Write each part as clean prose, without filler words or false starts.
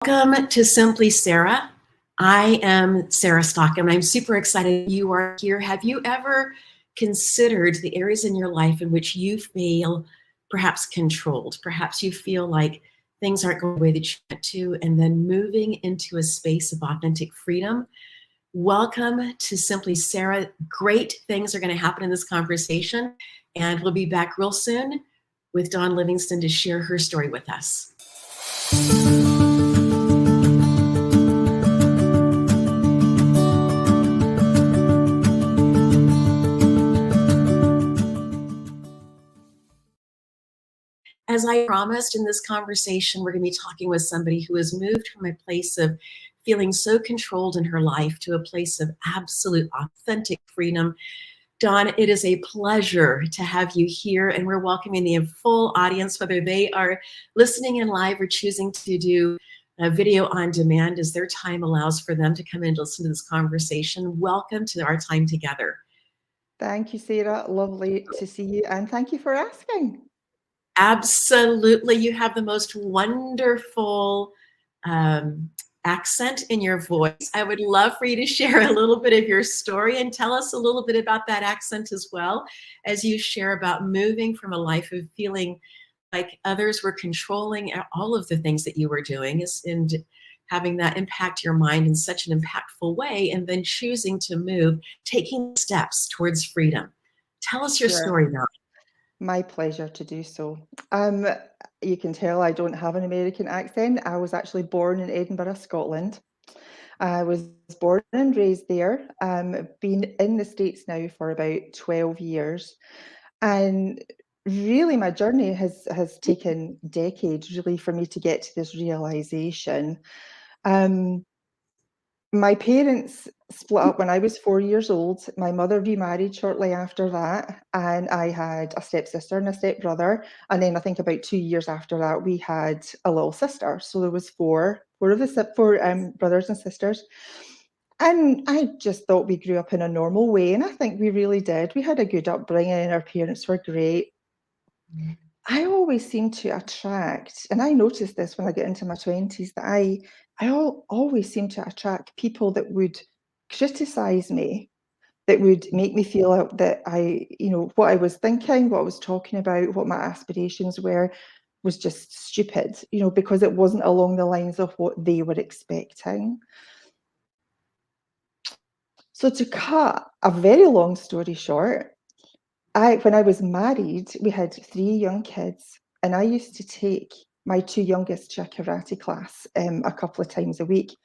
Welcome to Simply Sarah. I am Sarah Stockham, and I'm super excited you are here. Have you ever considered the areas in your life in which you feel perhaps controlled? Perhaps you feel like things aren't going the way that you want to, and then moving into a space of authentic freedom? Welcome to Simply Sarah. Great things are going to happen in this conversation, and we'll be back real soon with Dawn Livingstone to share her story with us. As I promised in this conversation, we're going to be talking with somebody who has moved from a place of feeling so controlled in her life to a place of absolute authentic freedom. Dawn, it is a pleasure to have you here, and we're welcoming the full audience, whether they are listening in live or choosing to do a video on demand as their time allows for them to come in and listen to this conversation. Welcome to our time together. Thank you, Sarah. Lovely to see you, and thank you for asking. Absolutely. You have the most wonderful accent in your voice. I would love for you to share a little bit of your story and tell us a little bit about that accent as well, as you share about moving from a life of feeling like others were controlling all of the things that you were doing and having that impact your mind in such an impactful way, and then choosing to move, taking steps towards freedom. Tell us your story now. My pleasure to do so. You can tell I don't have an American accent. I was actually born in Edinburgh, Scotland. I was born and raised there. Been in the States now for about 12 years. And really my journey has taken decades really for me to get to this realization. My parents split up when I was 4 years old. My mother remarried shortly after that, and I had a stepsister and a stepbrother. And then I think about 2 years after that, we had a little sister. So there was four brothers and sisters. And I just thought we grew up in a normal way, and I think we really did. We had a good upbringing, and our parents were great. I always seem to attract, and I noticed this when I get into my 20s, that I always seem to attract people that would criticize me, that would make me feel out that what I was thinking, what I was talking about, what my aspirations were, was just stupid, because it wasn't along the lines of what they were expecting. So to cut a very long story short, when I was married, we had 3 young kids, and I used to take my 2 youngest to a karate class a couple of times a week.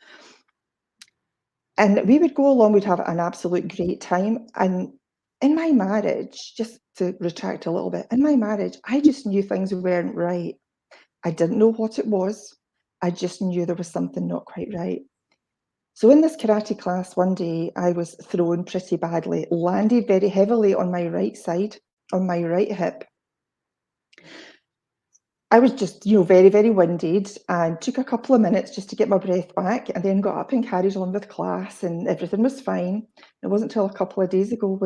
And we would go along, we'd have an absolute great time. And in my marriage, just to retract a little bit, in my marriage, I just knew things weren't right. I didn't know what it was. I just knew there was something not quite right. So in this karate class one day, I was thrown pretty badly, landed very heavily on my right side, on my right hip. I was just, very, very winded, and took a couple of minutes just to get my breath back, and then got up and carried on with class, and everything was fine. It wasn't until a couple of days ago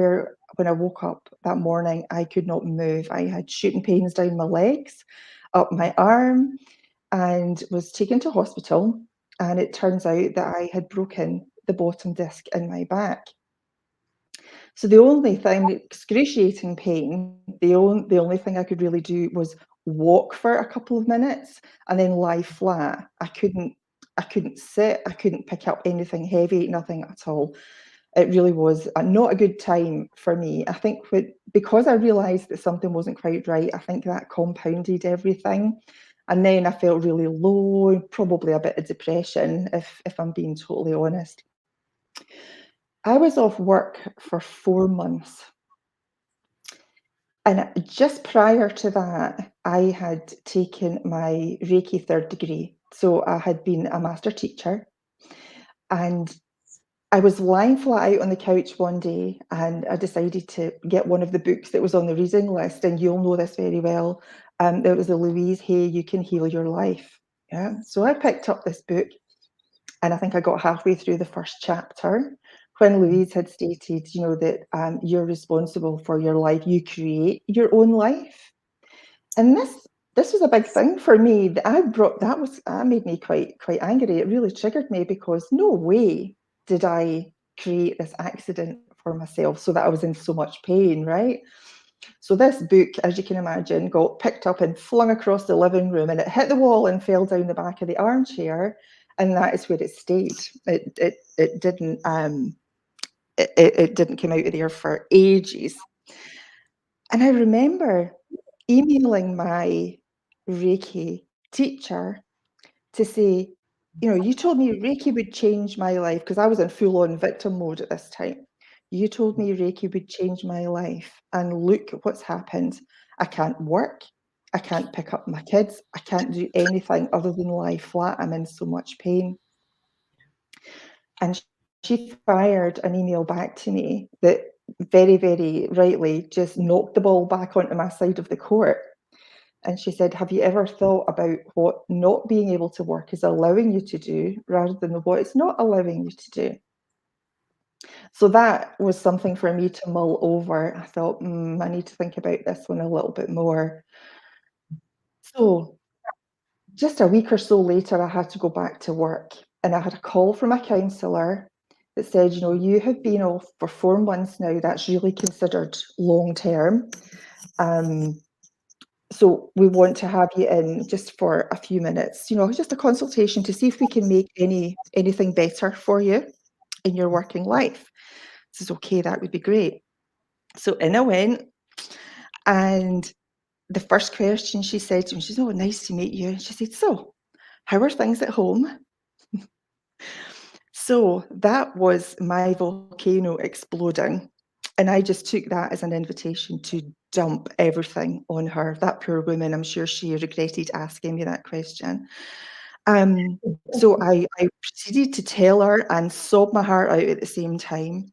when I woke up that morning, I could not move. I had shooting pains down my legs, up my arm, and was taken to hospital. And it turns out that I had broken the bottom disc in my back. So the only thing, excruciating pain, the only thing I could really do was walk for a couple of minutes and then lie flat. I couldn't sit, I couldn't pick up anything heavy, nothing at all. It really was not a good time for me. I think because I realised that something wasn't quite right, I think that compounded everything. And then I felt really low, probably a bit of depression, if I'm being totally honest. I was off work for 4 months. And just prior to that, I had taken my Reiki 3rd degree. So I had been a master teacher. And I was lying flat out on the couch one day, and I decided to get one of the books that was on the reading list. And you'll know this very well. It was the Louise Hay, You Can Heal Your Life. Yeah. So I picked up this book, and I think I got halfway through the first chapter when Louise had stated, that you're responsible for your life. You create your own life. And this was a big thing for me. That made me quite angry. It really triggered me, because no way did I create this accident for myself so that I was in so much pain, right? So this book, as you can imagine, got picked up and flung across the living room, and it hit the wall and fell down the back of the armchair, and that is where it stayed. It didn't it didn't come out of there for ages. And I remember emailing my Reiki teacher to say, you told me Reiki would change my life, because I was in full-on victim mode at this time. You told me Reiki would change my life, and look what's happened. I can't work. I can't pick up my kids. I can't do anything other than lie flat. I'm in so much pain. And she fired an email back to me that very, very rightly just knocked the ball back onto my side of the court. And she said, have you ever thought about what not being able to work is allowing you to do, rather than what it's not allowing you to do? So that was something for me to mull over. I thought, I need to think about this one a little bit more. So just a week or so later, I had to go back to work, and I had a call from a counsellor that said, you have been off for 4 months now. That's really considered long term. So we want to have you in just for a few minutes, just a consultation to see if we can make anything better for you in your working life. This is okay, that would be great. So in I went, and the first question she said to me, she said, oh, nice to meet you. And she said, so how are things at home? So that was my volcano exploding. And I just took that as an invitation to dump everything on her. That poor woman, I'm sure she regretted asking me that question. So I proceeded to tell her and sob my heart out at the same time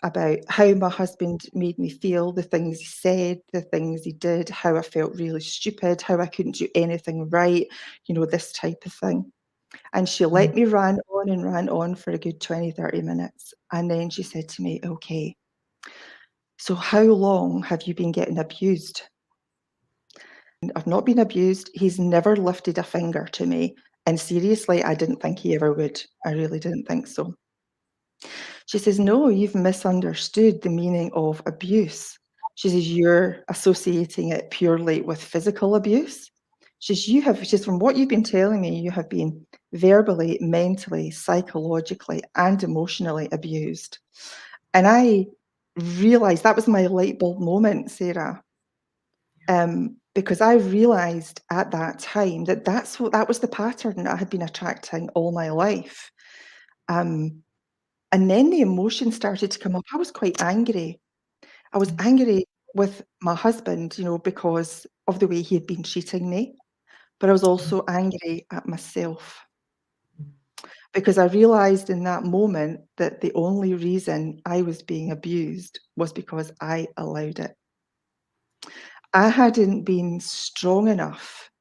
about how my husband made me feel, the things he said, the things he did, how I felt really stupid, how I couldn't do anything right, this type of thing. And she let me ran on for a good 20, 30 minutes. And then she said to me, okay, so how long have you been getting abused? And I've not been abused. He's never lifted a finger to me. And seriously, I didn't think he ever would. I really didn't think so. She says, no, you've misunderstood the meaning of abuse. She says, you're associating it purely with physical abuse. She says, from what you've been telling me, you have been verbally, mentally, psychologically, and emotionally abused. And I realized that was my light bulb moment, Sarah. Because I realized at that time that that was the pattern that I had been attracting all my life. And then the emotion started to come up. I was quite angry. I was angry with my husband, because of the way he had been treating me. But I was also angry at myself, because I realized in that moment that the only reason I was being abused was because I allowed it. I hadn't been strong enough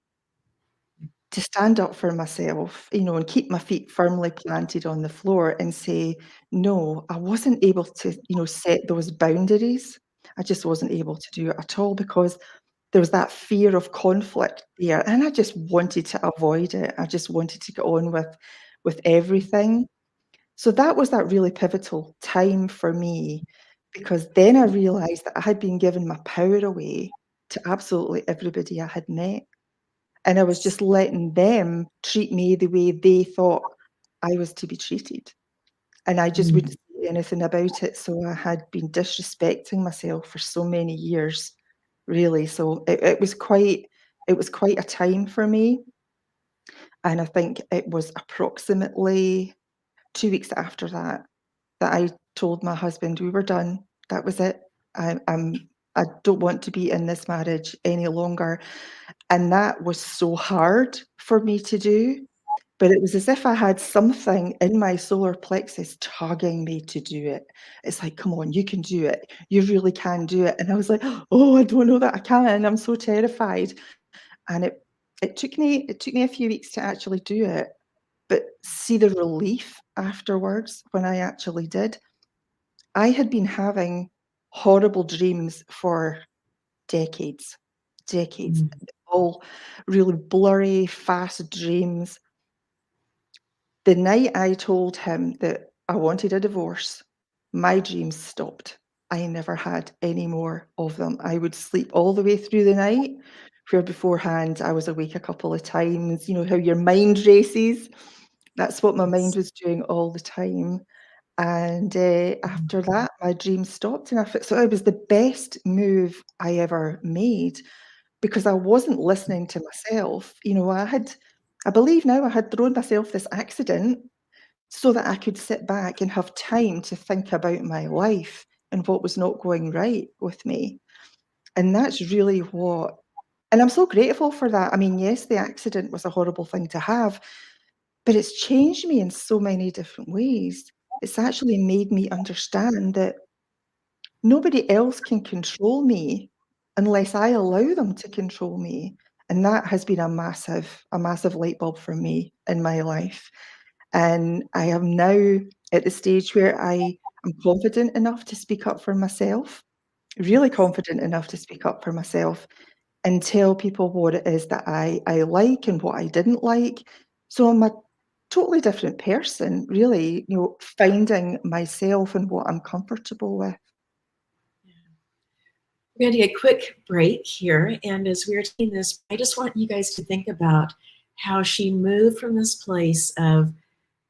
to stand up for myself, and keep my feet firmly planted on the floor and say, no, I wasn't able to, set those boundaries. I just wasn't able to do it at all, because there was that fear of conflict there. And I just wanted to avoid it. I just wanted to get on with everything. So that was that really pivotal time for me, because then I realized that I had been giving my power away to absolutely everybody I had met. And I was just letting them treat me the way they thought I was to be treated. And I just wouldn't say anything about it. So I had been disrespecting myself for so many years, really. So it was quite a time for me. And I think it was approximately 2 weeks after that I told my husband we were done. That was it. I don't want to be in this marriage any longer. And that was so hard for me to do, but it was as if I had something in my solar plexus tugging me to do it. It's like, come on, you can do it. You really can do it. And I was like, oh, I don't know that I can. I'm so terrified. And it took me a few weeks to actually do it. But see the relief afterwards when I actually did. I had been having horrible dreams for decades, all really blurry, fast dreams. The night I told him that I wanted a divorce, my dreams stopped. I never had any more of them. I would sleep all the way through the night, where beforehand I was awake a couple of times. You know how your mind races? That's what my mind Yes. was doing all the time. And after that, my dreams stopped. And so it was the best move I ever made because I wasn't listening to myself. You know, I believe now I had thrown myself this accident so that I could sit back and have time to think about my life and what was not going right with me. And that's really and I'm so grateful for that. I mean, yes, the accident was a horrible thing to have, but it's changed me in so many different ways. It's actually made me understand that nobody else can control me unless I allow them to control me. And that has been a massive light bulb for me in my life. And I am now at the stage where I am confident enough to speak up for myself, really confident enough to speak up for myself and tell people what it is that I like and what I didn't like. So I'm a totally different person, really, you know, finding myself and what I'm comfortable with. We're going to take a quick break here. And as we're taking this, I just want you guys to think about how she moved from this place of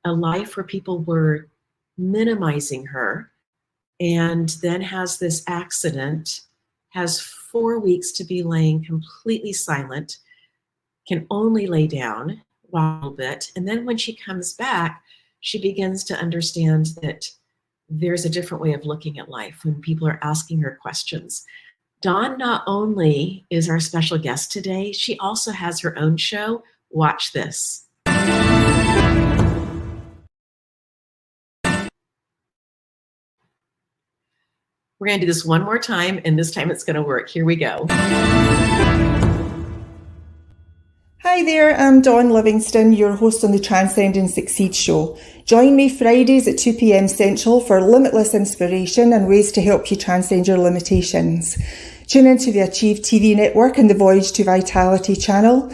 a life where people were minimizing her and then has this accident, has 4 weeks to be laying completely silent, can only lay down a little bit. And then when she comes back, she begins to understand that there's a different way of looking at life when people are asking her questions. Dawn not only is our special guest today, she also has her own show. Watch this. We're going to do this one more time, and this time it's going to work. Here we go. Hi there, I'm Dawn Livingstone, your host on the Transcend and Succeed show. Join me Fridays at 2 p.m. Central for limitless inspiration and ways to help you transcend your limitations. Tune into the Achieve TV network and the Voyage to Vitality channel.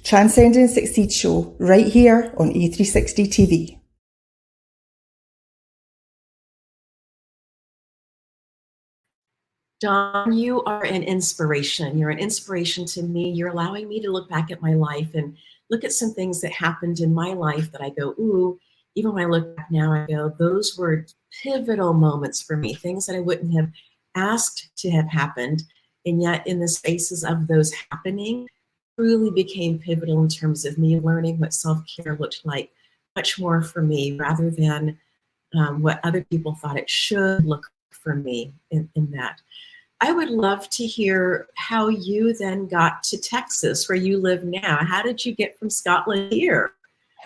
Transcend and Succeed show, right here on A360 TV. Dawn, you are an inspiration. You're an inspiration to me. You're allowing me to look back at my life and look at some things that happened in my life that I go, ooh, even when I look back now, I go, those were pivotal moments for me, things that I wouldn't have asked to have happened. And yet in the spaces of those happening, truly became pivotal in terms of me learning what self-care looked like much more for me rather than what other people thought it should look for me in that. I would love to hear how you then got to Texas, where you live now. How did you get from Scotland here?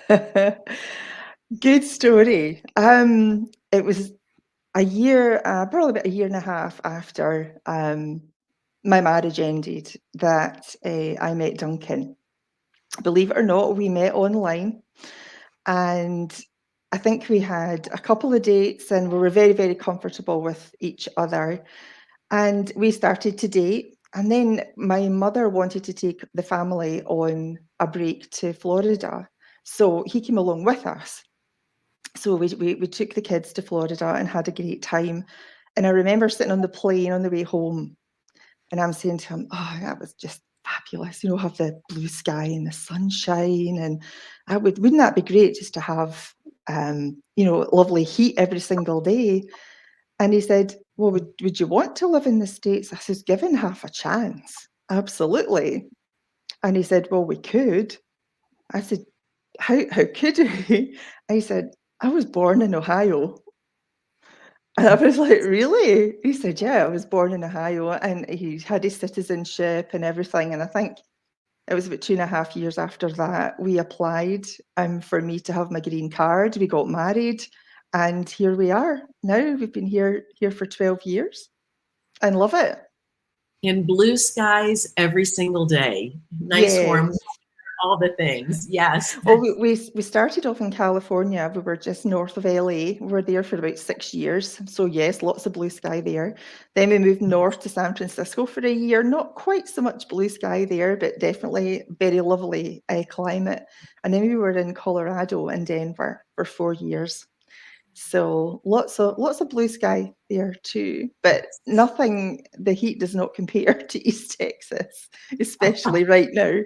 Good story. It was a year, probably about a year and a half after my marriage ended that I met Duncan. Believe it or not, we met online, and I think we had a couple of dates and we were very, very comfortable with each other. And we started to date. And then my mother wanted to take the family on a break to Florida. So he came along with us. So we took the kids to Florida and had a great time. And I remember sitting on the plane on the way home, and I'm saying to him, "Oh, that was just fabulous. You know, have the blue sky and the sunshine, and wouldn't that be great just to have, you know, lovely heat every single day?" And he said, "Well, would you want to live in the States?" I says, "Given half a chance, absolutely." And he said, "Well, we could." I said, "How could we?" I said, "I was born in Ohio." And I was like, "Really?" He said, "Yeah, I was born in Ohio." And he had his citizenship and everything. And I think it was about 2.5 years after that, we applied for me to have my green card. We got married, and here we are. Now we've been here for 12 years and love it. In blue skies every single day. Nice warm. Yes. all the things. Yes. Well, we started off in California. We were just north of LA. We were there for about 6 years. So yes, lots of blue sky there. Then we moved north to San Francisco for a year. Not quite so much blue sky there, but definitely very lovely climate. And then we were in Colorado and Denver for 4 years. So lots of blue sky there too, but nothing. The heat does not compare to East Texas, especially right now,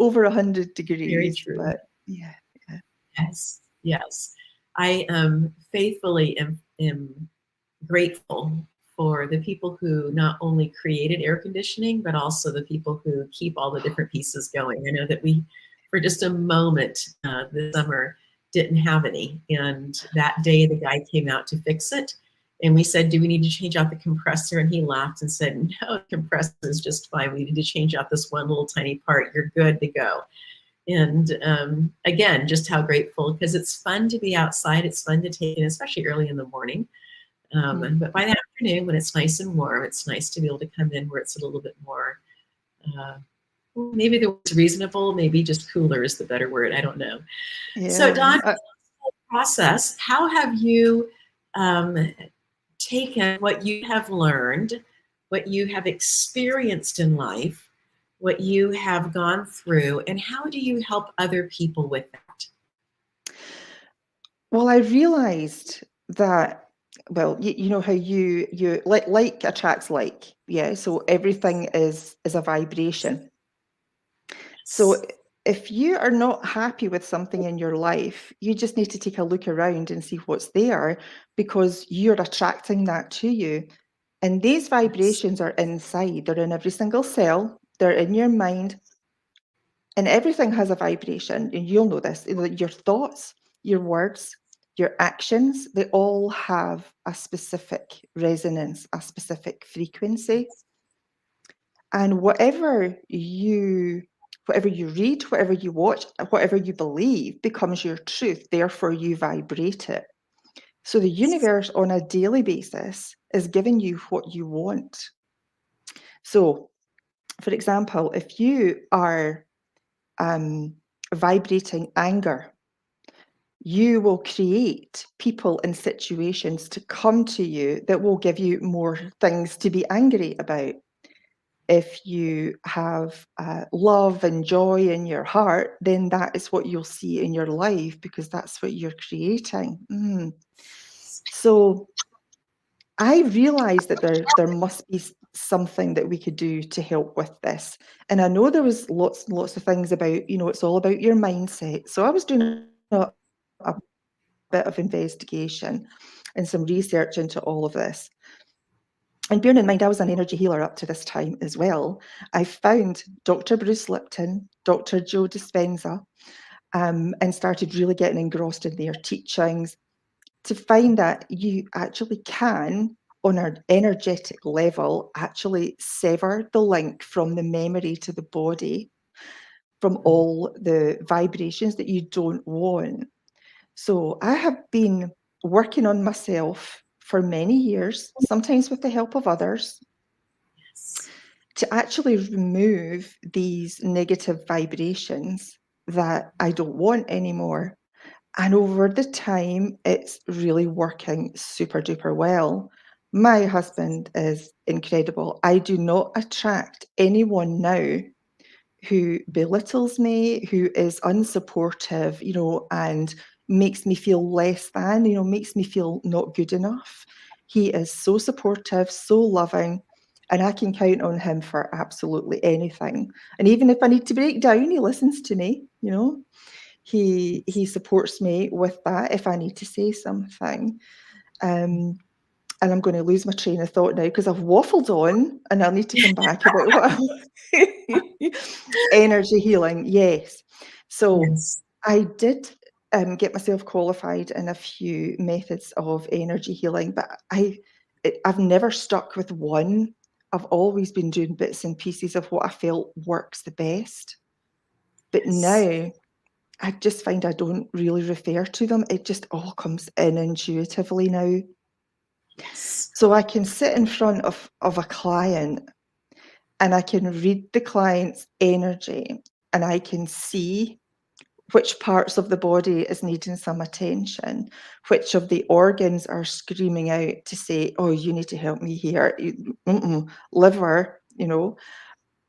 over 100 Very degrees. true. But yeah, yeah. Yes. Yes. I faithfully am grateful for the people who not only created air conditioning, but also the people who keep all the different pieces going. I know that we, for just a moment this summer, didn't have any. And that day, the guy came out to fix it. And we said, do we need to change out the compressor? And he laughed and said, no, the compressor is just fine. We need to change out this one little tiny part. You're good to go. And again, just how grateful, because it's fun to be outside. It's fun to take in, especially early in the morning. But by the afternoon, when it's nice and warm, it's nice to be able to come in where it's a little bit more, maybe the word's reasonable, maybe just cooler is the better word. I don't know. Yeah. So Don, process, how have you taken what you have learned, what you have experienced in life, what you have gone through, and how do you help other people with that? Well, I realized that, well, you know how you like attracts like, yeah. So everything is a vibration. So if you are not happy with something in your life, you just need to take a look around and see what's there, because you're attracting that to you. And these vibrations are inside. They're in every single cell. They're in your mind. And everything has a vibration. And you'll know this. Your thoughts, your words, your actions, they all have a specific resonance, a specific frequency. And whatever you read, whatever you watch, whatever you believe becomes your truth. Therefore, you vibrate it. So the universe on a daily basis is giving you what you want. So, for example, if you are vibrating anger, you will create people and situations to come to you that will give you more things to be angry about. If you have love and joy in your heart, then that is what you'll see in your life, because that's what you're creating. So I realized that there must be something that we could do to help with this. And I know there was lots and lots of things about, it's all about your mindset. So I was doing a bit of investigation and some research into all of this. And bearing in mind, I was an energy healer up to this time as well. I found Dr. Bruce Lipton, Dr. Joe Dispenza, and started really getting engrossed in their teachings to find that you actually can, on an energetic level, actually sever the link from the memory to the body, from all the vibrations that you don't want. So I have been working on myself for many years, sometimes with the help of others, to actually remove these negative vibrations that I don't want anymore. And over the time, it's really working super duper well. My husband is incredible. I do not attract anyone now who belittles me, who is unsupportive, and makes me feel less than, makes me feel not good enough. He is so supportive, so loving, and I can count on him for absolutely anything. And even if I need to break down, he listens to me. He supports me with that if I need to say something. And I'm going to lose my train of thought now because I've waffled on, and I'll need to come back about what energy healing. Yes. So Yes. I did get myself qualified in a few methods of energy healing, but I've never stuck with one. I've always been doing bits and pieces of what I felt works the best. But now I just find I don't really refer to them. It just all comes in intuitively now. Yes. So I can sit in front of a client and I can read the client's energy. and I can see which parts of the body is needing some attention, which of the organs are screaming out to say, oh, you need to help me here. Liver,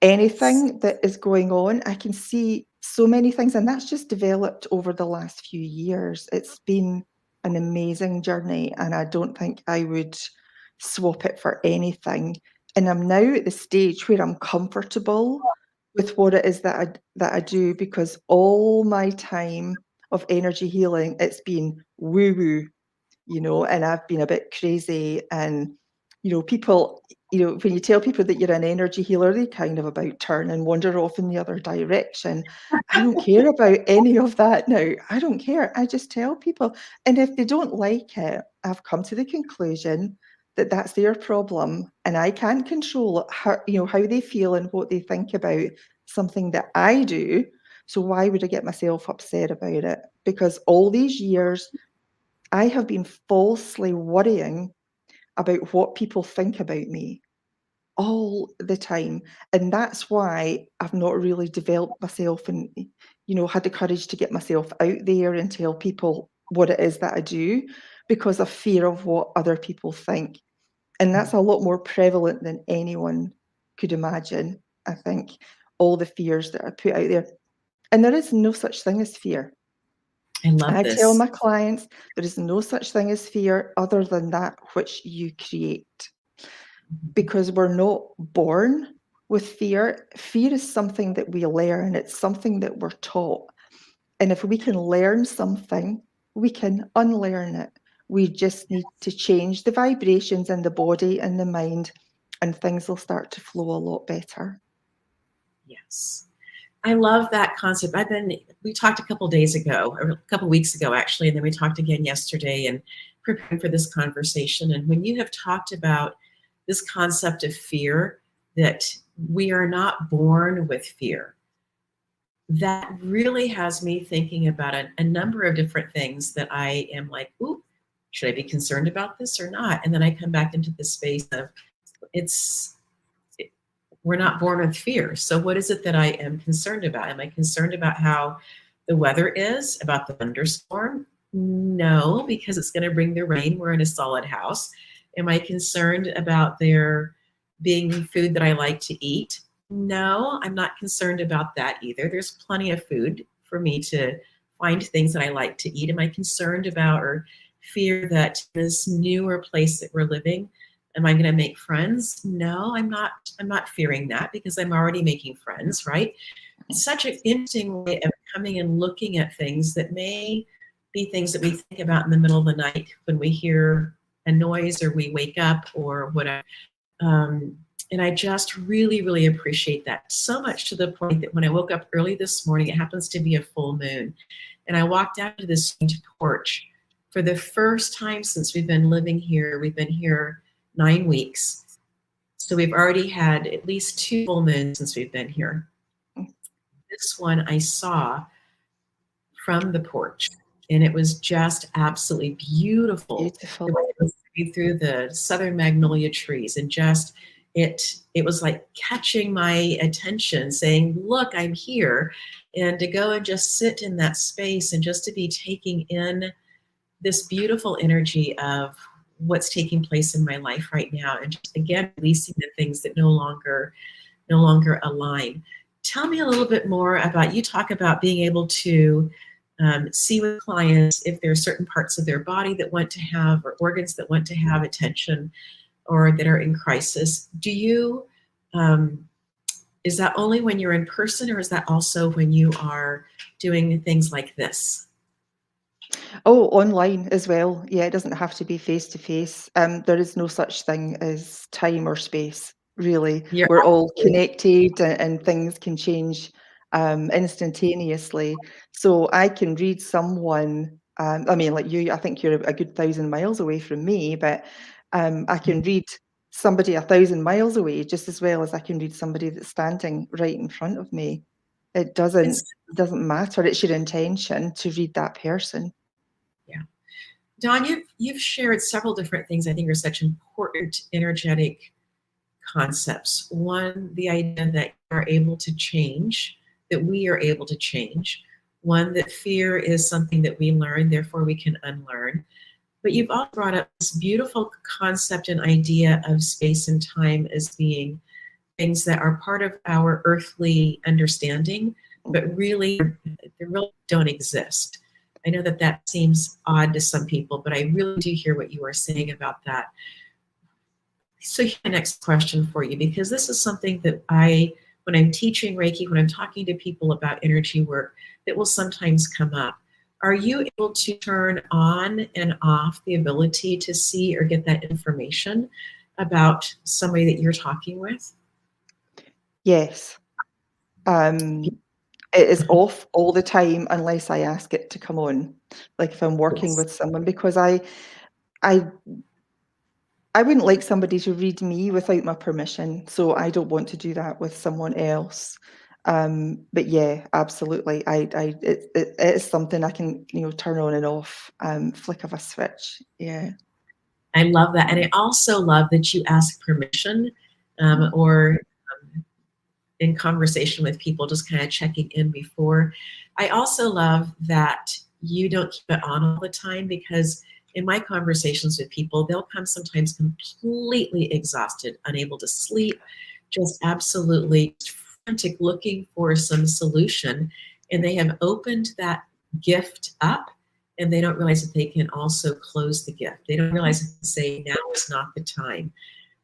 anything that is going on, I can see so many things. And that's just developed over the last few years. It's been an amazing journey, and I don't think I would swap it for anything. And I'm now at the stage where I'm comfortable with what it is that I do, because all my time of energy healing, it's been woo-woo, and I've been a bit crazy. And, people, when you tell people that you're an energy healer, they kind of about turn and wander off in the other direction. I don't care about any of that now. I don't care. I just tell people. And if they don't like it, I've come to the conclusion that that's their problem, and I can't control how they feel and what they think about something that I do. So why would I get myself upset about it? Because all these years I have been falsely worrying about what people think about me all the time. And that's why I've not really developed myself and, had the courage to get myself out there and tell people what it is that I do, because of fear of what other people think. And that's a lot more prevalent than anyone could imagine, I think, all the fears that are put out there. And there is no such thing as fear. I love I tell this. my clients there is no such thing as fear other than that which you create, because we're not born with fear. Fear is something that we learn, it's something that we're taught. And if we can learn something, we can unlearn it. We just need to change the vibrations in the body and the mind, and things will start to flow a lot better. Yes. I love that concept. We talked a couple days ago, or a couple weeks ago, actually, and then we talked again yesterday and preparing for this conversation. And when you have talked about this concept of fear, that we are not born with fear, that really has me thinking about a number of different things that I am like, ooh, should I be concerned about this or not? And then I come back into the space of we're not born with fear. So what is it that I am concerned about? Am I concerned about how the weather is, about the thunderstorm? No, because it's going to bring the rain. We're in a solid house. Am I concerned about there being food that I like to eat? No, I'm not concerned about that either. There's plenty of food for me to find things that I like to eat. Am I concerned about or fear that this newer place that we're living, am I going to make friends? No, I'm not fearing that, because I'm already making friends, right? It's such an interesting way of coming and looking at things that may be things that we think about in the middle of the night when we hear a noise or we wake up or whatever. And I just really, really appreciate that so much, to the point that when I woke up early this morning, it happens to be a full moon, and I walked out to this porch for the first time since we've been living here. We've been here 9 weeks. So we've already had at least 2 full moons since we've been here. This one I saw from the porch, and it was just absolutely beautiful. Beautiful. The way it was through the southern magnolia trees, and just it was like catching my attention, saying, look, I'm here. And to go and just sit in that space and just to be taking in this beautiful energy of what's taking place in my life right now, and just again releasing the things that no longer align. Tell me a little bit more about, you talk about being able to see with clients if there are certain parts of their body that want to have, or organs that want to have attention or that are in crisis. Do you is that only when you're in person, or is that also when you are doing things like this? Oh, online as well. Yeah, it doesn't have to be face to face. There is no such thing as time or space, really. You're We're all connected, and things can change instantaneously. So I can read someone, I mean, like you, I think you're a good 1,000 miles away from me, but I can read somebody 1,000 miles away just as well as I can read somebody that's standing right in front of me. It it's doesn't matter. It's your intention to read that person. yeah. Dawn, you've shared several different things I think are such important energetic concepts. One, the idea that you're able to change that we are able to change. One, that fear is something that we learn, therefore we can unlearn. But you've also brought up this beautiful concept and idea of space and time as being things that are part of our earthly understanding, but really, they really don't exist. I know that that seems odd to some people, but I really do hear what you are saying about that. So here's my next question for you, because this is something that when I'm teaching Reiki, when I'm talking to people about energy work, that will sometimes come up. Are you able to turn on and off the ability to see or get that information about somebody that you're talking with? Yes. It is off all the time unless I ask it to come on. Like if I'm working Yes. with someone, because I wouldn't like somebody to read me without my permission, so I don't want to do that with someone else. But yeah, absolutely. It is something I can, turn on and off, flick of a switch. Yeah. I love that. And I also love that you ask permission, or in conversation with people, just kind of checking in before. I also love that you don't keep it on all the time, because in my conversations with people, they'll come sometimes completely exhausted, unable to sleep, just absolutely frantic, looking for some solution. And they have opened that gift up, and they don't realize that they can also close the gift. They don't realize that, say, now is not the time,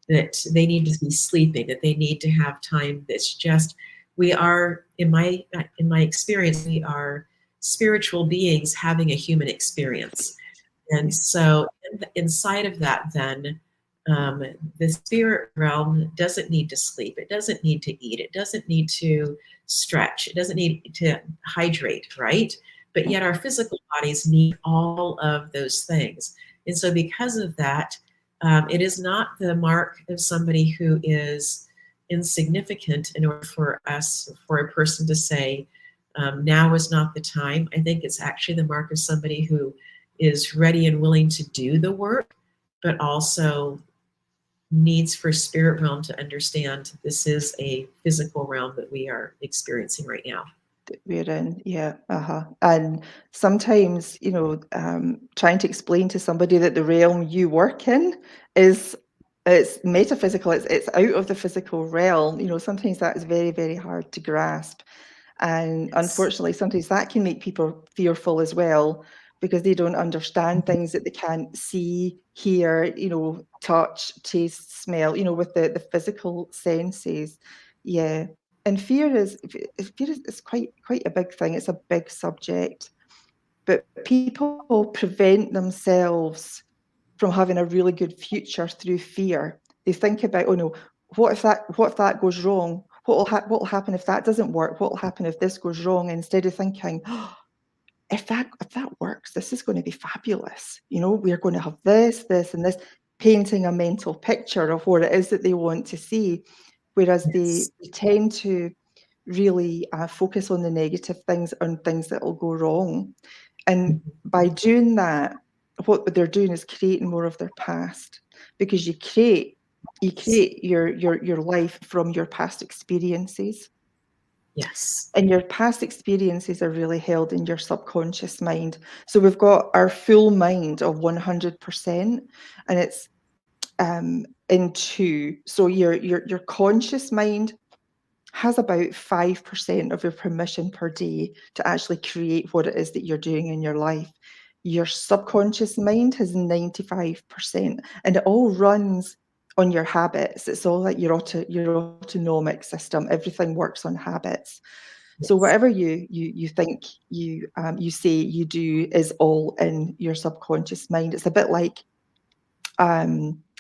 that they need to be sleeping, that they need to have time that's just, we are, in my experience, we are spiritual beings having a human experience. And so inside of that, then, the spirit realm doesn't need to sleep. It doesn't need to eat. It doesn't need to stretch. It doesn't need to hydrate, right? But yet our physical bodies need all of those things. And so because of that, it is not the mark of somebody who is insignificant in order for a person to say, now is not the time. I think it's actually the mark of somebody who is ready and willing to do the work, but also needs for spirit realm to understand this is a physical realm that we are experiencing right now. That we're in, yeah, and sometimes, trying to explain to somebody that the realm you work in it's metaphysical, it's out of the physical realm. Sometimes that is very, very hard to grasp, and Yes. unfortunately sometimes that can make people fearful as well, because they don't understand things that they can't see, hear, touch, taste, smell, with the physical senses. Yeah. And fear is quite a big thing. It's a big subject, but people prevent themselves from having a really good future through fear. They think about, oh no, what if that goes wrong? What will happen if that doesn't work? What will happen if this goes wrong? Instead of thinking, oh, if that works, this is going to be fabulous. We're going to have this, and this, painting a mental picture of what it is that they want to see. Whereas they Yes. tend to really focus on the negative things, on things that will go wrong. And by doing that, what they're doing is creating more of their past, because you create your life from your past experiences. Yes. And your past experiences are really held in your subconscious mind. So we've got our full mind of 100%, and it's in two. So your conscious mind has about 5% of your permission per day to actually create what it is that you're doing in your life. Your subconscious mind has 95%, and it all runs on your habits. It's all like your autonomic system. Everything works on habits. So Yes. whatever you think you say you do is all in your subconscious mind. It's a bit like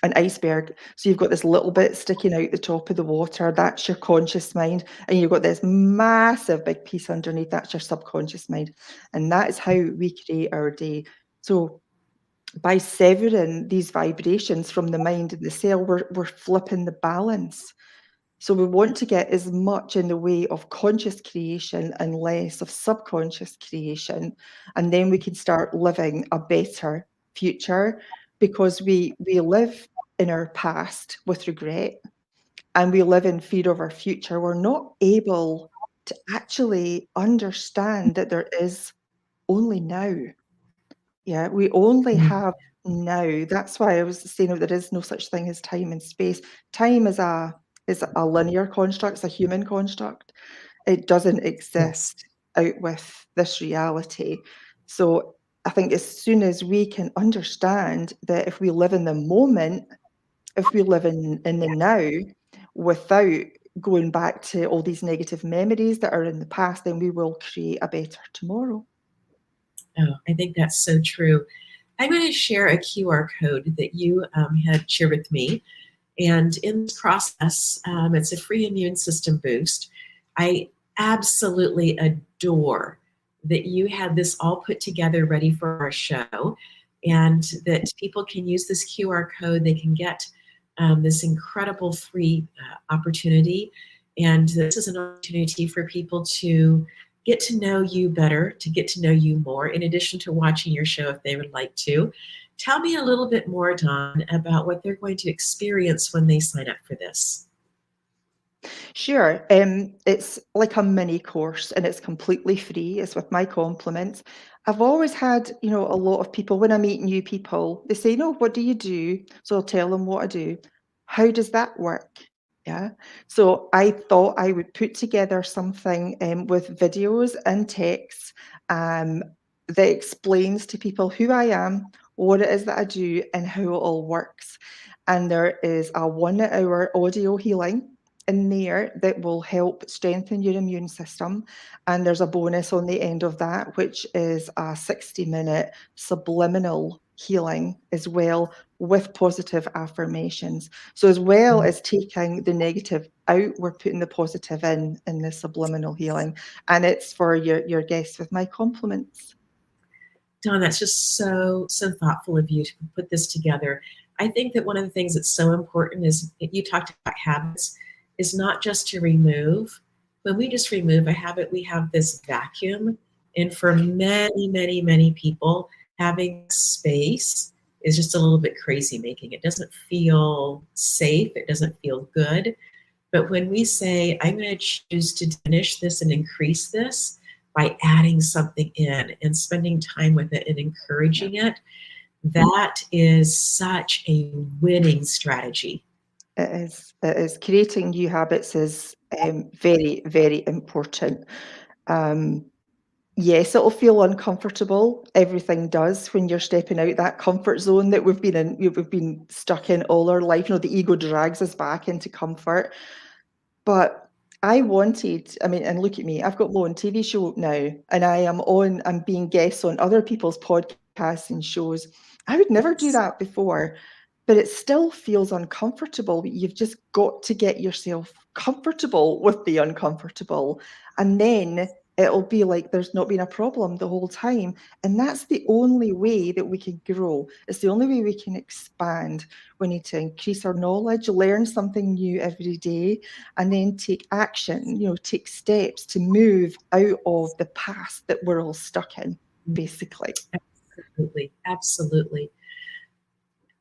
an iceberg. So you've got this little bit sticking out the top of the water, that's your conscious mind, and you've got this massive big piece underneath, that's your subconscious mind. And that is how we create our day. So by severing these vibrations from the mind and the cell, we're flipping the balance. So we want to get as much in the way of conscious creation and less of subconscious creation. And then we can start living a better future, because we live in our past with regret, and we live in fear of our future. We're not able to actually understand that there is only now. Yeah, we only have now. That's why I was saying that there is no such thing as time and space. Time is a linear construct, it's a human construct. It doesn't Yes. exist out with this reality. So I think as soon as we can understand that if we live in the moment, if we live in the now without going back to all these negative memories that are in the past, then we will create a better tomorrow. Oh, I think that's so true. I'm going to share a QR code that you had shared with me. And in this process, it's a free immune system boost. I absolutely adore that you had this all put together ready for our show, and that people can use this QR code. They can get this incredible free opportunity. And this is an opportunity for people to get to know you better, to get to know you more, in addition to watching your show if they would like to. Tell me a little bit more, Dawn, about what they're going to experience when they sign up for this. Sure. It's like a mini course and it's completely free. It's with my compliments. I've always had, a lot of people, when I meet new people, they say, no, what do you do? So I'll tell them what I do. How does that work? Yeah. So I thought I would put together something with videos and text that explains to people who I am, what it is that I do, and how it all works. And there is a 1 hour audio healing in there that will help strengthen your immune system. And there's a bonus on the end of that, which is a 60-minute subliminal healing as well with positive affirmations. So as well as taking the negative out, we're putting the positive in the subliminal healing. And it's for your guests with my compliments. Dawn, that's just so thoughtful of you to put this together. I think that one of the things that's so important is you talked about habits, is not just to remove. When we just remove a habit, we have this vacuum. And for many people, having space is just a little bit crazy making. It doesn't feel safe. It doesn't feel good. But when we say, I'm going to choose to diminish this and increase this by adding something in and spending time with it and encouraging it, that is such a winning strategy. It is. It is. Creating new habits is very, very important. Yes, it'll feel uncomfortable. Everything does when you're stepping out that comfort zone that we've been in, we've been stuck in all our life. The ego drags us back into comfort. But and look at me, I've got my own TV show now, and I'm being guests on other people's podcasts and shows. I would never do that before, but it still feels uncomfortable. You've just got to get yourself comfortable with the uncomfortable. And then it'll be like there's not been a problem the whole time. And that's the only way that we can grow. It's the only way we can expand. We need to increase our knowledge, learn something new every day, and then take action, take steps to move out of the past that we're all stuck in, basically. Absolutely.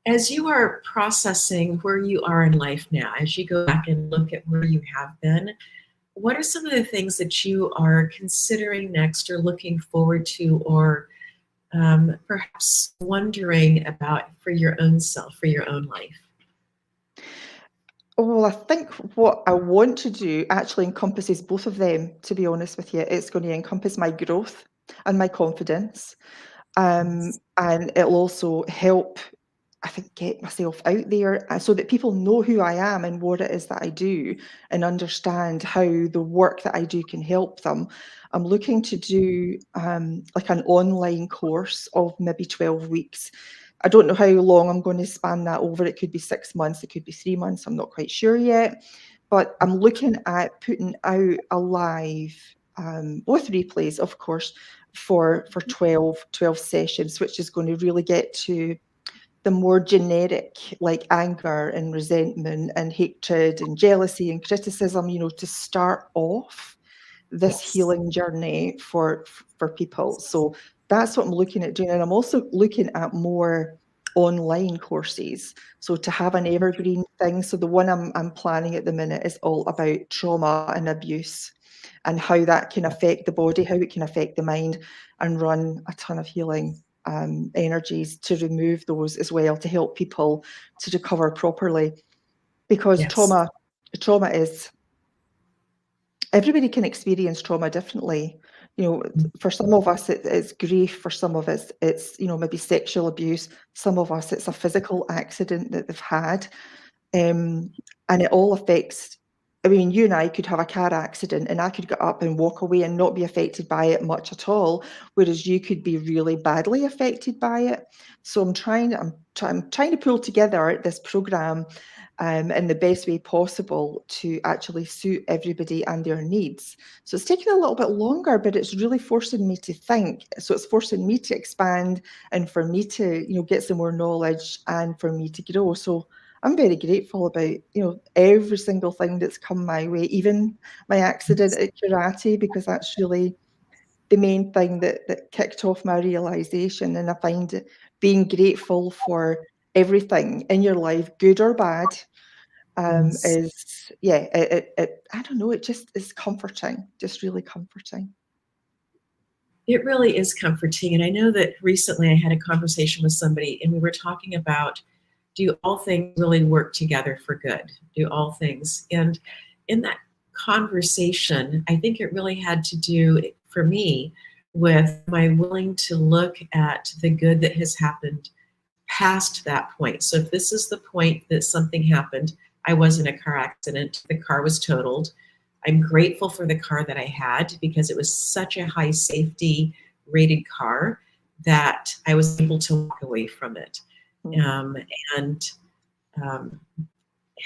As you are processing where you are in life now, as you go back and look at where you have been, what are some of the things that you are considering next or looking forward to, or perhaps wondering about for your own self, for your own life? Well, I think what I want to do actually encompasses both of them, to be honest with you. It's going to encompass my growth and my confidence. And it'll also help, I think, get myself out there so that people know who I am and what it is that I do and understand how the work that I do can help them. I'm looking to do like an online course of maybe 12 weeks. I don't know how long I'm going to span that over. It could be 6 months, it could be 3 months. I'm not quite sure yet. But I'm looking at putting out a live, with replays, of course, for 12 sessions, which is going to really get to the more generic, like anger and resentment and hatred and jealousy and criticism, to start off this healing journey for people. So that's what I'm looking at doing. And I'm also looking at more online courses. So to have an evergreen thing. So the one I'm planning at the minute is all about trauma and abuse. and how that can affect the body, how it can affect the mind, and run a ton of healing energies to remove those as well, to help people to recover properly. Because Yes. trauma is, everybody can experience trauma differently. You know, for some of us it's grief, for some of us it's, you know, maybe sexual abuse, some of us it's a physical accident that they've had, and it all affects. I mean, you and I could have a car accident and I could get up and walk away and not be affected by it much at all, whereas you could be really badly affected by it. So I'm trying to pull together this program in the best way possible to actually suit everybody and their needs. So it's taking a little bit longer, but it's really forcing me to think. So it's forcing me to expand and for me to, you know, get some more knowledge and for me to grow. So I'm very grateful about, you know, every single thing that's come my way, even my accident at karate, because that's really the main thing that kicked off my realization. And I find being grateful for everything in your life, good or bad, Yes. is, yeah, it I don't know, it just is comforting, just really comforting. It really is comforting. And I know that recently I had a conversation with somebody and we were talking about, do all things really work together for good? Do all things? And in that conversation, I think it really had to do for me with my willing to look at the good that has happened past that point. So if this is the point that something happened, I was in a car accident, the car was totaled. I'm grateful for the car that I had because it was such a high safety rated car that I was able to walk away from it. Um, and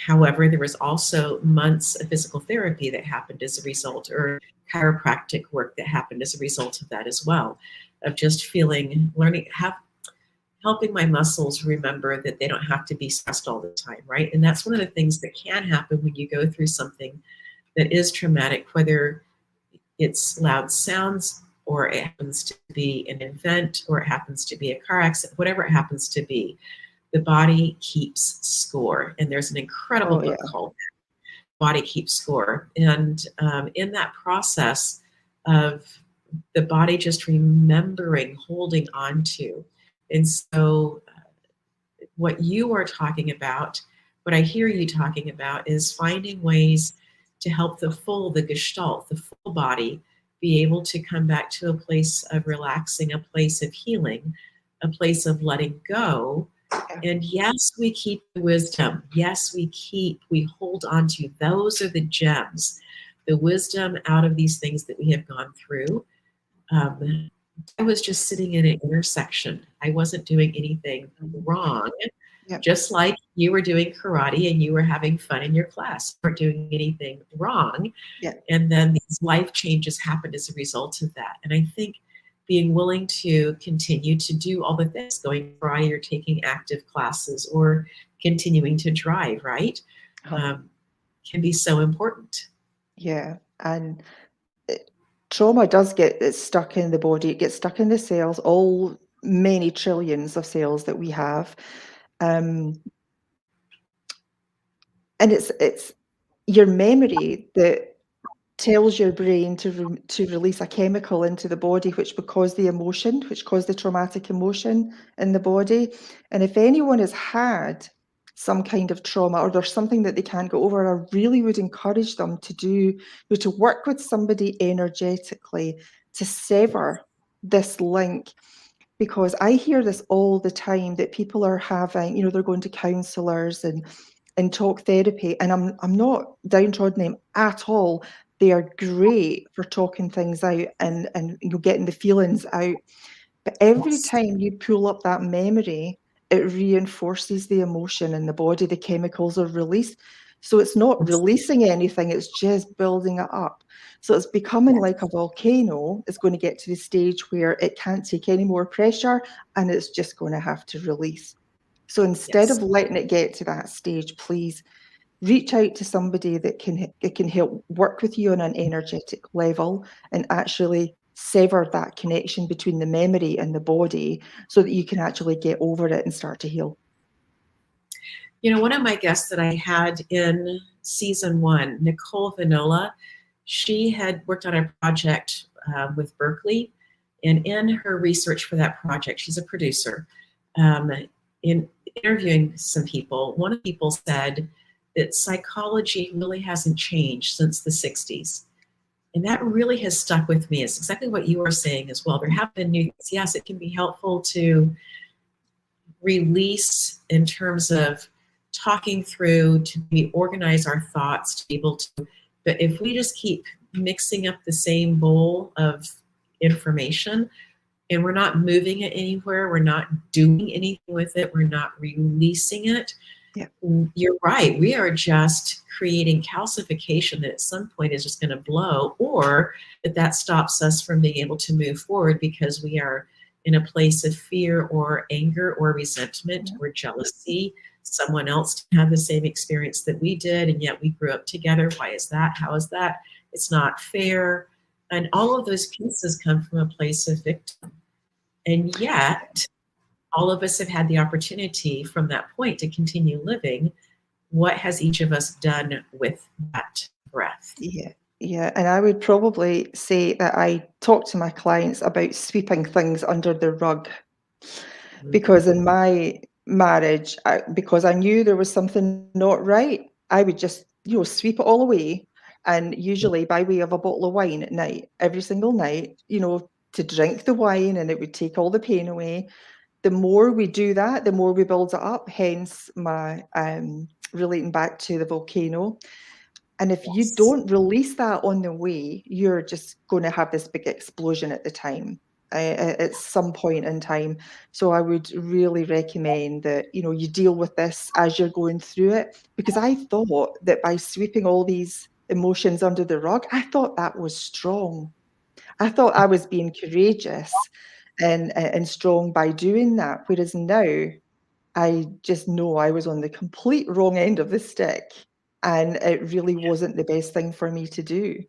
However, there was also months of physical therapy that happened as a result, or chiropractic work that happened as a result of that as well, of just helping my muscles remember that they don't have to be stressed all the time, right? And that's one of the things that can happen when you go through something that is traumatic, whether it's loud sounds or it happens to be an event or it happens to be a car accident, whatever it happens to be, the body keeps score. And there's an incredible Oh, yeah. book called Body Keeps Score. And in that process of the body just remembering, holding on to. And so what you are talking about, what I hear you talking about is finding ways to help the gestalt, the full body, be able to come back to a place of relaxing, a place of healing, a place of letting go. And yes, we keep the wisdom. Yes, we hold on to. Those are the gems, the wisdom out of these things that we have gone through. I was just sitting in an intersection. I wasn't doing anything wrong. Yeah. Just like you were doing karate and you were having fun in your class, you weren't doing anything wrong. Yeah. And then these life changes happened as a result of that. And I think being willing to continue to do all the things, going to karate or taking active classes or continuing to drive, right? Can be so important. Yeah. And trauma does get stuck in the body, it gets stuck in the cells, all many trillions of cells that we have. And it's your memory that tells your brain to release a chemical into the body which caused the traumatic emotion in the body. And if anyone has had some kind of trauma or there's something that they can't go over, I really would encourage them to work with somebody energetically to sever this link. Because I hear this all the time that people are having, they're going to counselors and talk therapy, and I'm not downtrodden them at all. They are great for talking things out and getting the feelings out. But every Yes. time you pull up that memory, it reinforces the emotion in the body. The chemicals are released. So it's not releasing anything, it's just building it up. So it's becoming like a volcano. It's going to get to the stage where it can't take any more pressure and it's just going to have to release. So instead Yes. of letting it get to that stage, please reach out to somebody that can help work with you on an energetic level and actually sever that connection between the memory and the body so that you can actually get over it and start to heal. One of my guests that I had in season 1, Nicole Vanola, She had worked on a project with Berkeley, and in her research for that project, she's a producer. In interviewing some people, one of the people said that psychology really hasn't changed since the 60s. And that really has stuck with me. It's exactly what you are saying as well. There have been new things. Yes, it can be helpful to release in terms of talking through, to be organize our thoughts, to be able to, but if we just keep mixing up the same bowl of information and we're not moving it anywhere, we're not doing anything with it, we're not releasing it, Yeah. You're right. We are just creating calcification that at some point is just going to blow, or that stops us from being able to move forward because we are in a place of fear or anger or resentment or jealousy. Someone else had the same experience that we did, and yet we grew up together. Why is that? How is that? It's not fair. And all of those pieces come from a place of victim. And yet, all of us have had the opportunity from that point to continue living. What has each of us done with that breath? Yeah. Yeah. And I would probably say that I talk to my clients about sweeping things under the rug, because in my marriage, because I knew there was something not right, I would just, sweep it all away. And usually by way of a bottle of wine at night, every single night, to drink the wine, and it would take all the pain away. The more we do that, the more we build it up, hence my relating back to the volcano. And if you Yes. don't release that on the way, you're just going to have this big explosion at the time, at some point in time. So I would really recommend that, you deal with this as you're going through it, because I thought that by sweeping all these emotions under the rug, I thought that was strong. I thought I was being courageous and strong by doing that. Whereas now I just know I was on the complete wrong end of the stick, and it really wasn't the best thing for me to do.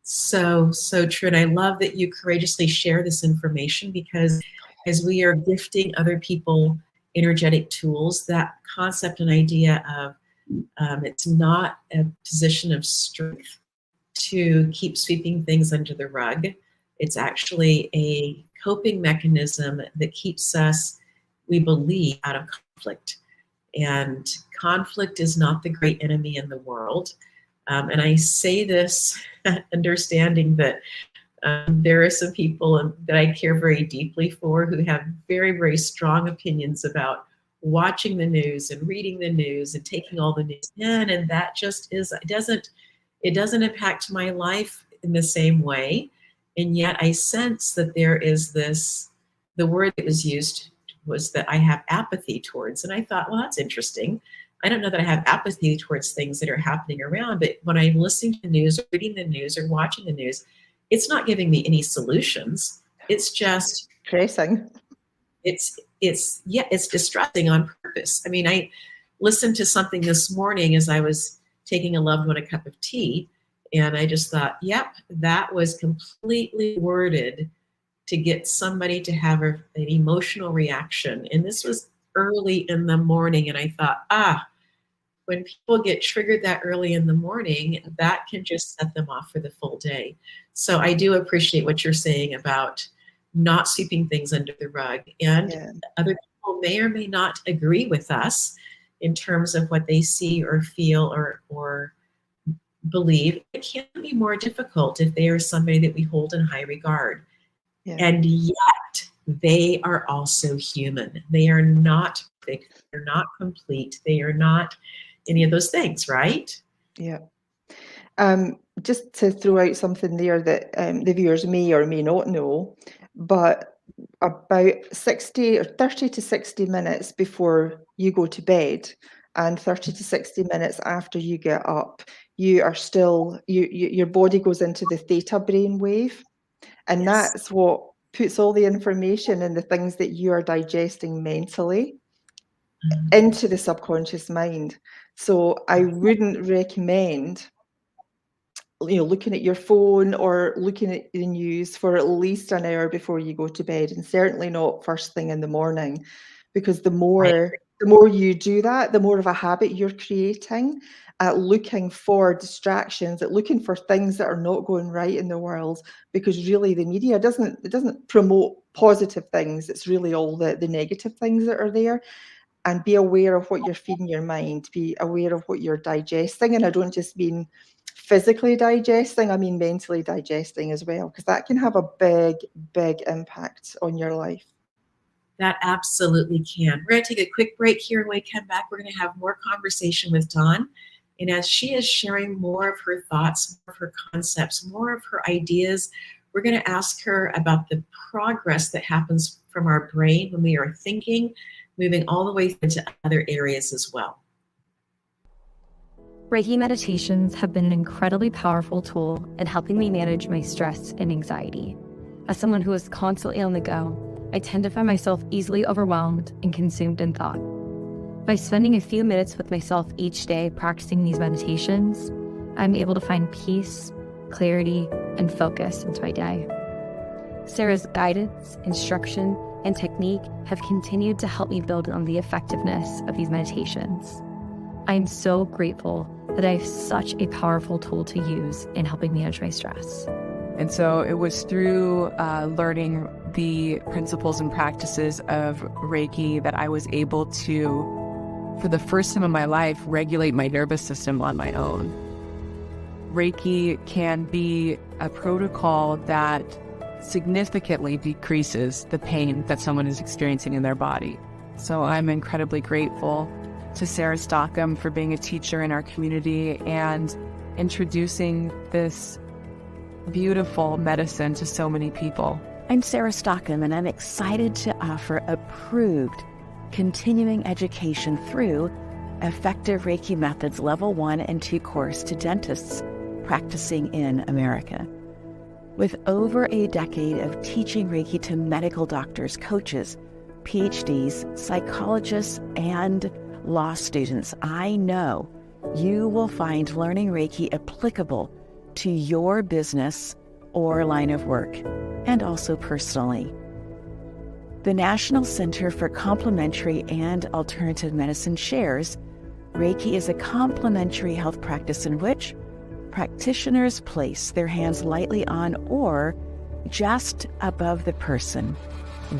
So true. And I love that you courageously share this information, because as we are gifting other people energetic tools, that concept and idea of it's not a position of strength to keep sweeping things under the rug. It's actually a coping mechanism that keeps us, we believe, out of conflict. And conflict is not the great enemy in the world. And I say this understanding that there are some people that I care very deeply for who have very, very strong opinions about watching the news and reading the news and taking all the news in. And that just it doesn't impact my life in the same way. And yet I sense that there is the word that was used was that I have apathy towards. And I thought, well, that's interesting. I don't know that I have apathy towards things that are happening around, but when I'm listening to the news or reading the news or watching the news, it's not giving me any solutions. It's just Pressing. it's distressing on purpose. I mean, I listened to something this morning as I was taking a loved one a cup of tea, and I just thought, yep, that was completely worded to get somebody to have an emotional reaction. And this was early in the morning, and I thought, when people get triggered that early in the morning, that can just set them off for the full day. So I do appreciate what you're saying about not sweeping things under the rug. And other people may or may not agree with us in terms of what they see or feel or believe. It can be more difficult if they are somebody that we hold in high regard. Yeah. And yet they are also human. They are not perfect. They're not complete. They are not any of those things, right? Yeah. Just to throw out something there that the viewers may or may not know, but about 60 or 30 to 60 minutes before you go to bed and 30 to 60 minutes after you get up, you are still, your body goes into the theta brainwave, and Yes. that's what puts all the information and the things that you are digesting mentally into the subconscious mind. So I wouldn't recommend looking at your phone or looking at the news for at least an hour before you go to bed, and certainly not first thing in the morning, because the more you do that, the more of a habit you're creating, at looking for distractions, at looking for things that are not going right in the world, because really the media doesn't promote positive things. It's really all the negative things that are there. And be aware of what you're feeding your mind, be aware of what you're digesting. And I don't just mean physically digesting, I mean mentally digesting as well, because that can have a big impact on your life. That absolutely can. We're going to take a quick break here, and when we come back, we're going to have more conversation with Dawn. And as she is sharing more of her thoughts, more of her concepts, more of her ideas, we're going to ask her about the progress that happens from our brain when we are thinking, moving all the way into other areas as well. Reiki meditations have been an incredibly powerful tool in helping me manage my stress and anxiety. As someone who is constantly on the go, I tend to find myself easily overwhelmed and consumed in thought. By spending a few minutes with myself each day practicing these meditations, I'm able to find peace, clarity, and focus into my day. Sarah's guidance, instruction, and technique have continued to help me build on the effectiveness of these meditations. I am so grateful that I have such a powerful tool to use in helping manage my stress. And so it was through learning the principles and practices of Reiki that I was able to, for the first time in my life, regulate my nervous system on my own. Reiki can be a protocol that significantly decreases the pain that someone is experiencing in their body. So I'm incredibly grateful to Sarah Stockham for being a teacher in our community and introducing this beautiful medicine to so many people. I'm Sarah Stockham, and I'm excited to offer approved continuing education through Effective Reiki Methods Level 1 and 2 course to dentists practicing in America. With over a decade of teaching Reiki to medical doctors, coaches, PhDs, psychologists, and law students, I know you will find learning Reiki applicable to your business or line of work, and also personally. The National Center for Complementary and Alternative Medicine shares Reiki is a complementary health practice in which practitioners place their hands lightly on or just above the person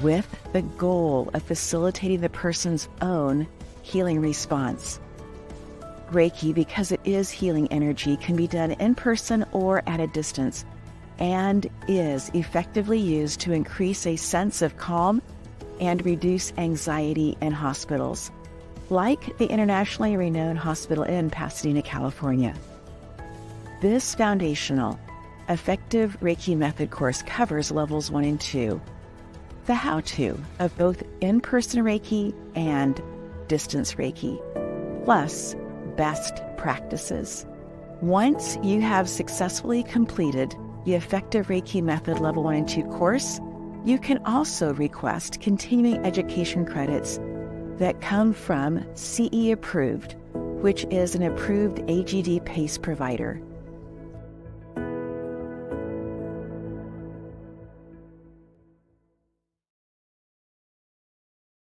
with the goal of facilitating the person's own healing response. Reiki, because it is healing energy, can be done in person or at a distance and is effectively used to increase a sense of calm and reduce anxiety in hospitals, like the internationally renowned hospital in Pasadena, California. This foundational, effective Reiki method course covers levels 1 and 2, the how-to of both in-person Reiki and distance Reiki, plus best practices. Once you have successfully completed the Effective Reiki Method Level 1 and 2 course, you can also request continuing education credits that come from CE Approved, which is an approved AGD PACE provider.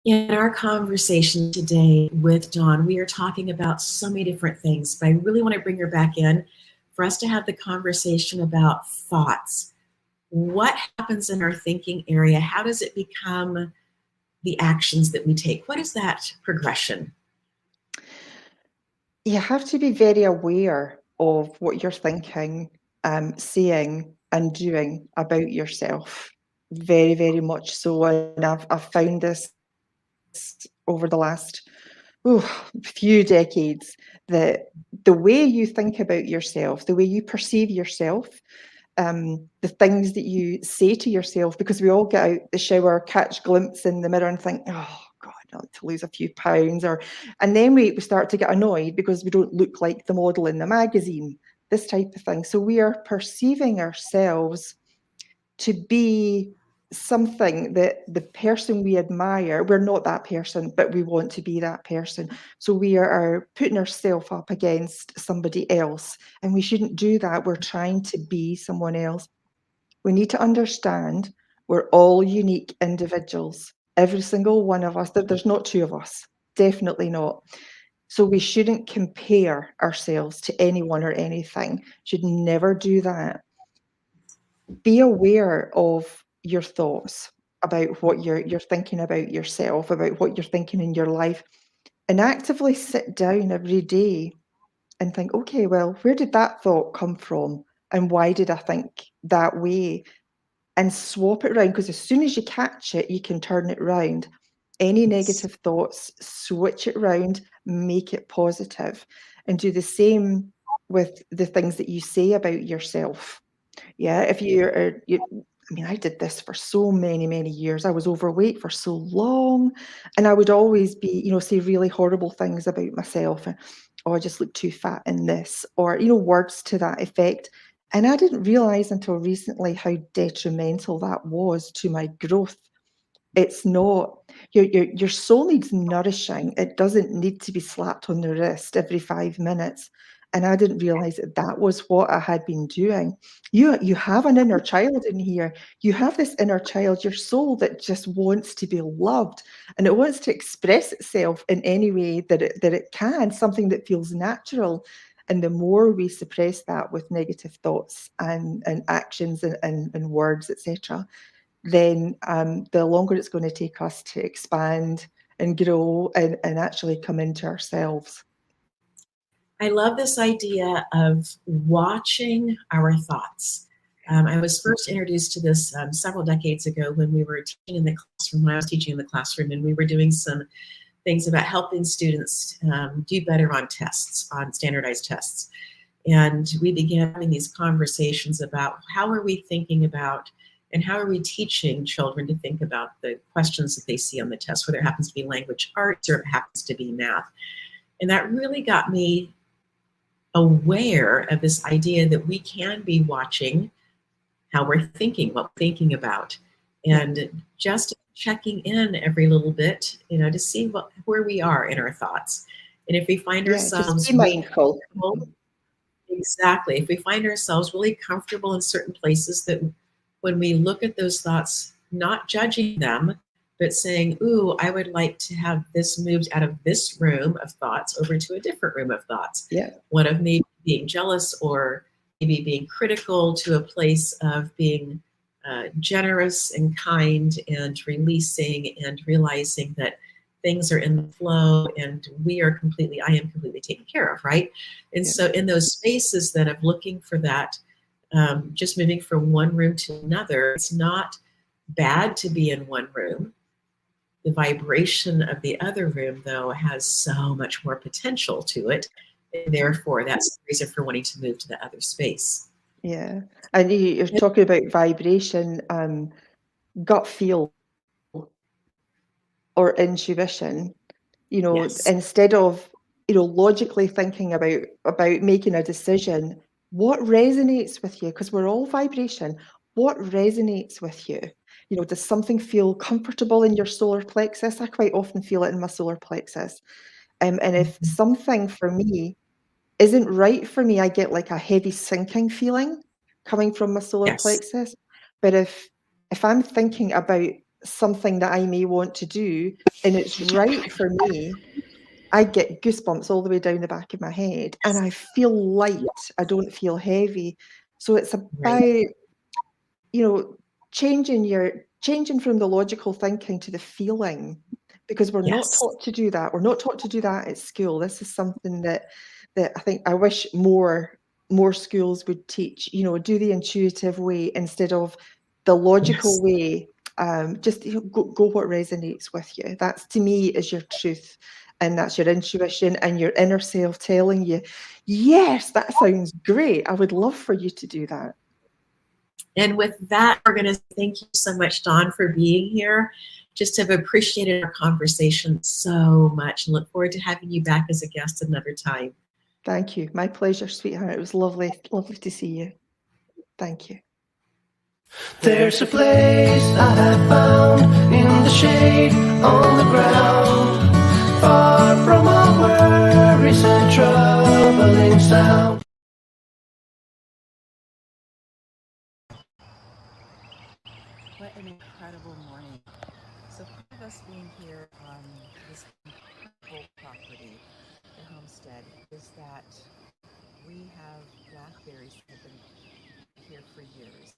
In our conversation today with Dawn, we are talking about so many different things, but I really want to bring her back in for us to have the conversation about thoughts. What happens in our thinking area? How does it become the actions that we take? What is that progression? You have to be very aware of what you're thinking, saying, and doing about yourself. Very, very much so. And I've found this over the last few decades, that the way you think about yourself, the way you perceive yourself, the things that you say to yourself, because we all get out the shower, catch glimpse in the mirror and think, oh God, I'd like to lose a few pounds, and then we start to get annoyed because we don't look like the model in the magazine, this type of thing. So we are perceiving ourselves to be something that the person we admire, we're not that person, but we want to be that person. So we are putting ourselves up against somebody else, and we shouldn't do that. We're trying to be someone else. We need to understand we're all unique individuals. Every single one of us, there's not two of us, definitely not. So we shouldn't compare ourselves to anyone or anything. Should never do that. Be aware of your thoughts about what you're thinking about yourself, about what you're thinking in your life, and actively sit down every day and think, okay, well, where did that thought come from? And why did I think that way? And swap it around, because as soon as you catch it, you can turn it around. Any negative thoughts, switch it around, make it positive, and do the same with the things that you say about yourself. Yeah, if I mean, I did this for so many, many years. I was overweight for so long, and I would always be, say really horrible things about myself. Oh, I just look too fat in this, or, words to that effect. And I didn't realize until recently how detrimental that was to my growth. It's not, your soul needs nourishing. It doesn't need to be slapped on the wrist every 5 minutes. And I didn't realize that that was what I had been doing. You have an inner child in here. You have this inner child, your soul, that just wants to be loved, and it wants to express itself in any way that it can, something that feels natural. And the more we suppress that with negative thoughts and actions and words, etc., then the longer it's going to take us to expand and grow and actually come into ourselves. I love this idea of watching our thoughts. I was first introduced to this several decades ago when we were teaching in the classroom, when I was teaching in the classroom, and we were doing some things about helping students do better on tests, on standardized tests. And we began having these conversations about how are we thinking about and how are we teaching children to think about the questions that they see on the test, whether it happens to be language arts or it happens to be math. And that really got me aware of this idea that we can be watching how we're thinking, what we're thinking about, and just checking in every little bit, to see where we are in our thoughts. And if we find ourselves just be mindful. Exactly. If we find ourselves really comfortable in certain places, that when we look at those thoughts, not judging them, but saying, ooh, I would like to have this moved out of this room of thoughts over to a different room of thoughts. Yeah. One of maybe being jealous or maybe being critical, to a place of being generous and kind and releasing and realizing that things are in the flow and I am completely taken care of, right? And so in those spaces then of looking for that, just moving from one room to another, it's not bad to be in one room. The vibration of the other room, though, has so much more potential to it. And therefore, that's the reason for wanting to move to the other space. Yeah. And you're talking about vibration, gut feel or intuition, Yes. instead of, logically thinking about making a decision, what resonates with you? Because we're all vibration. What resonates with you? Does something feel comfortable in your solar plexus? I quite often feel it in my solar plexus. And if something for me isn't right for me, I get like a heavy sinking feeling coming from my solar Yes. plexus. But if I'm thinking about something that I may want to do and it's right for me, I get goosebumps all the way down the back of my head and I feel light. I don't feel heavy. So it's about, Right. changing from the logical thinking to the feeling, because we're not Yes. taught to do that. We're not taught to do that at school. This is something that I think I wish more schools would teach, do the intuitive way instead of the logical way. Just go what resonates with you. That's, to me, is your truth. And that's your intuition and your inner self telling you, yes, that sounds great. I would love for you to do that. And with that, we're going to thank you so much, Dawn, for being here. Just have appreciated our conversation so much and look forward to having you back as a guest another time. Thank you. My pleasure, sweetheart. It was lovely to see you. Thank you. There's a place I have found in the shade on the ground, far from all worries and troubling sound. What an incredible morning. So part of us being here on this incredible property, I is that we have blackberries that have been here for years.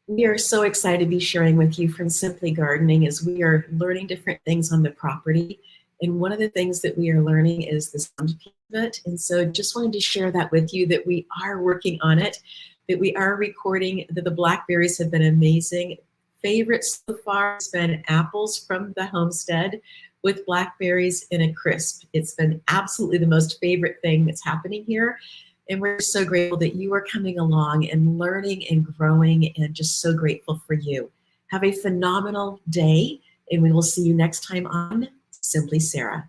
We are so excited to be sharing with you from Simply Gardening as we are learning different things on the property. And one of the things that we are learning is the sound piece of it. And so just wanted to share that with you, that we are working on it, that we are recording, that the blackberries have been amazing. Favorites so far has been apples from the homestead with blackberries in a crisp. It's been absolutely the most favorite thing that's happening here. And we're so grateful that you are coming along and learning and growing, and just so grateful for you. Have a phenomenal day, and we will see you next time on Simply Sarah.